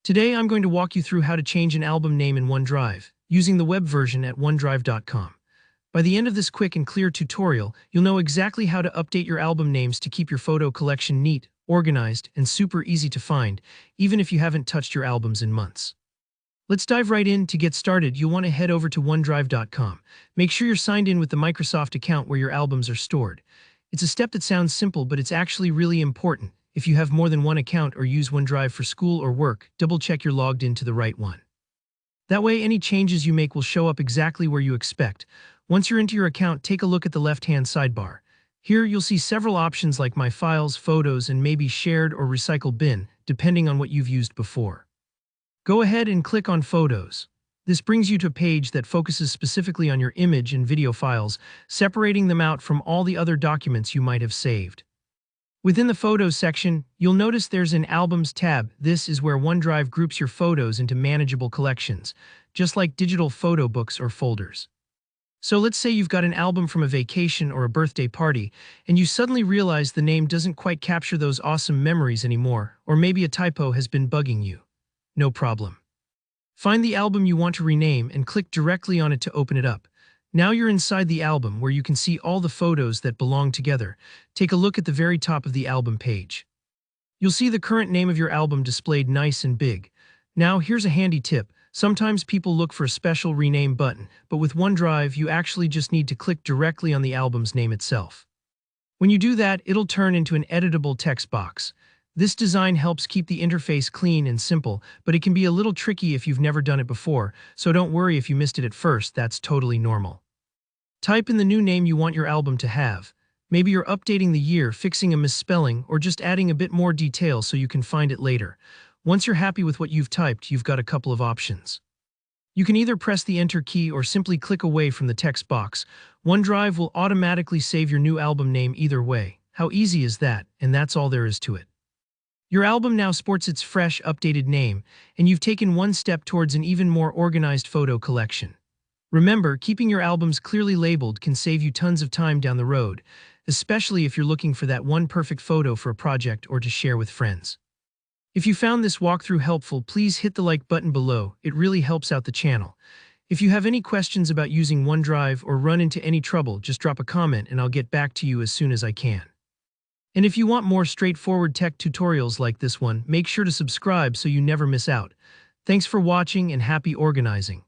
Today I'm going to walk you through how to change an album name in OneDrive, using the web version at OneDrive.com. By the end of this quick and clear tutorial, you'll know exactly how to update your album names to keep your photo collection neat, organized, and super easy to find, even if you haven't touched your albums in months. Let's dive right in. To get started, you'll want to head over to OneDrive.com. Make sure you're signed in with the Microsoft account where your albums are stored. It's a step that sounds simple, but it's actually really important. If you have more than one account or use OneDrive for school or work, double-check you're logged into the right one. That way, any changes you make will show up exactly where you expect. Once you're into your account, take a look at the left-hand sidebar. Here, you'll see several options like My Files, Photos, and maybe Shared or Recycle Bin, depending on what you've used before. Go ahead and click on Photos. This brings you to a page that focuses specifically on your image and video files, separating them out from all the other documents you might have saved. Within the Photos section, you'll notice there's an Albums tab. This is where OneDrive groups your photos into manageable collections, just like digital photo books or folders. So let's say you've got an album from a vacation or a birthday party, and you suddenly realize the name doesn't quite capture those awesome memories anymore, or maybe a typo has been bugging you. No problem. Find the album you want to rename and click directly on it to open it up. Now you're inside the album where you can see all the photos that belong together. Take a look at the very top of the album page. You'll see the current name of your album displayed nice and big. Now here's a handy tip. Sometimes people look for a special rename button, but with OneDrive you actually just need to click directly on the album's name itself. When you do that, it'll turn into an editable text box. This design helps keep the interface clean and simple, but it can be a little tricky if you've never done it before, so don't worry if you missed it at first. That's totally normal. Type in the new name you want your album to have. Maybe you're updating the year, fixing a misspelling, or just adding a bit more detail so you can find it later. Once you're happy with what you've typed, you've got a couple of options. You can either press the Enter key or simply click away from the text box. OneDrive will automatically save your new album name either way. How easy is that? And that's all there is to it. Your album now sports its fresh, updated name, and you've taken one step towards an even more organized photo collection. Remember, keeping your albums clearly labeled can save you tons of time down the road, especially if you're looking for that one perfect photo for a project or to share with friends. If you found this walkthrough helpful, please hit the like button below. It really helps out the channel. If you have any questions about using OneDrive or run into any trouble, just drop a comment and I'll get back to you as soon as I can. And if you want more straightforward tech tutorials like this one, make sure to subscribe so you never miss out. Thanks for watching and happy organizing.